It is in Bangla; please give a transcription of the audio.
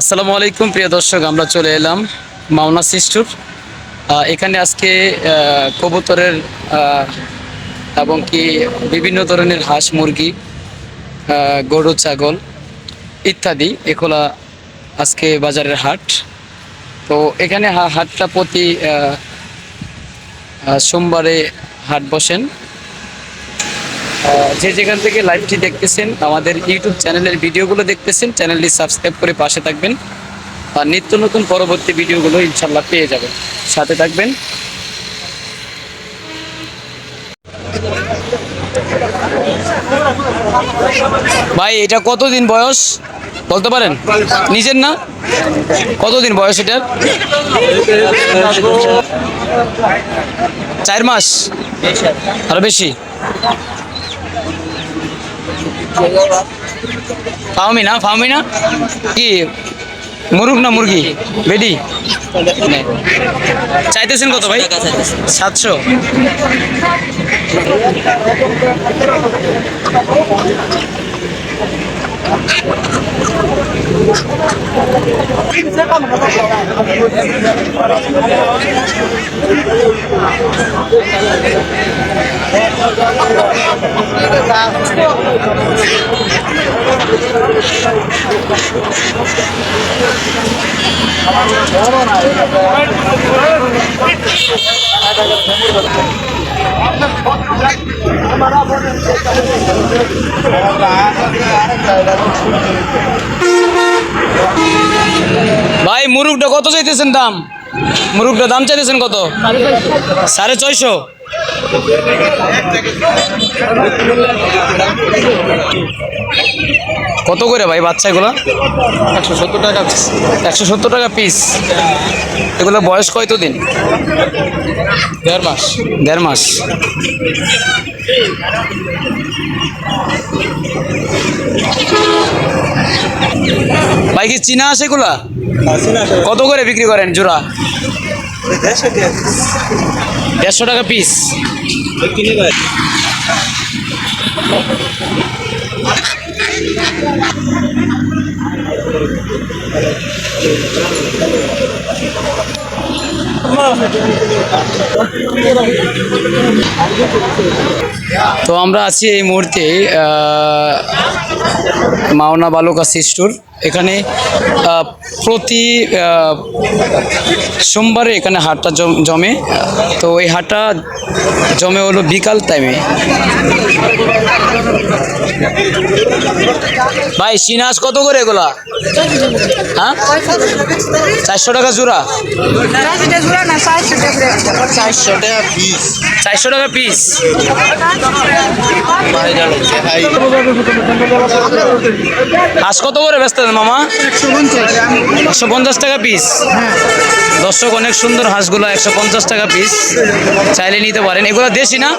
আসসালামু আলাইকুম প্রিয় দর্শক, আমরা চলে এলাম মাওনা সিস্টুর। এখানে আজকে কবুতরের এবং কি বিভিন্ন ধরনের হাঁস মুরগি, গরু ছাগল ইত্যাদি এগুলা আজকে বাজারের হাট। তো এখানে হাটটা প্রতি সোমবারে হাট বসেন। যে যেখান থেকে লাইভটি দেখতেছেন, আমাদের ইউটিউব চ্যানেলের ভিডিওগুলো দেখতেছেন, চ্যানেলটি সাবস্ক্রাইব করে পাশে থাকবেন। আর নিত্য নতুন পরবর্তী ভিডিওগুলো ইনশাল্লাহ পেয়ে যাবেন, সাথে থাকবেন। ভাই এটা কতদিন বয়স বলতে পারেন? নিজের না? কতদিন বয়স এটার? 4 মাস আরো বেশি। ফাউমি না কি মুরুগ না মুরগি বেডি? চাইতেছেন কত ভাই? 700। ভাই মুরুগটা কত চাইতেছেন দাম? মুরুগটা দাম চাইতেছেন কত? 650। কত করে ভাই বাচ্চাগুলো? 170 টাকা। 170 টাকা পিস। এগুলো বয়স কতদিন? 1.5 মাস। 1.5 মাস। ভাই কি চীনা আছে এগুলা? কত করে বিক্রি করেন জোড়া? 150 টাকা পিস। তো আমরা আছি এই মুহূর্তে মাওনা বালুকা সিস্টুর। এখানে প্রতি সোমবারে এখানে হাটটা জমে। তো এই হাটটা জমে হলো বিকাল টাইমে। ভাই সিনাস কত করে এগুলা? হ্যাঁ 400 টাকা জোড়া। 400 টাকা পিস। হাঁস কত করে ব্যস্ত মামা? 150 টাকা পিস। দর্শক অনেক সুন্দর হাঁসগুলো, 150 টাকা পিস। চাইলে নিতে পারেন। এগুলো দেশি না?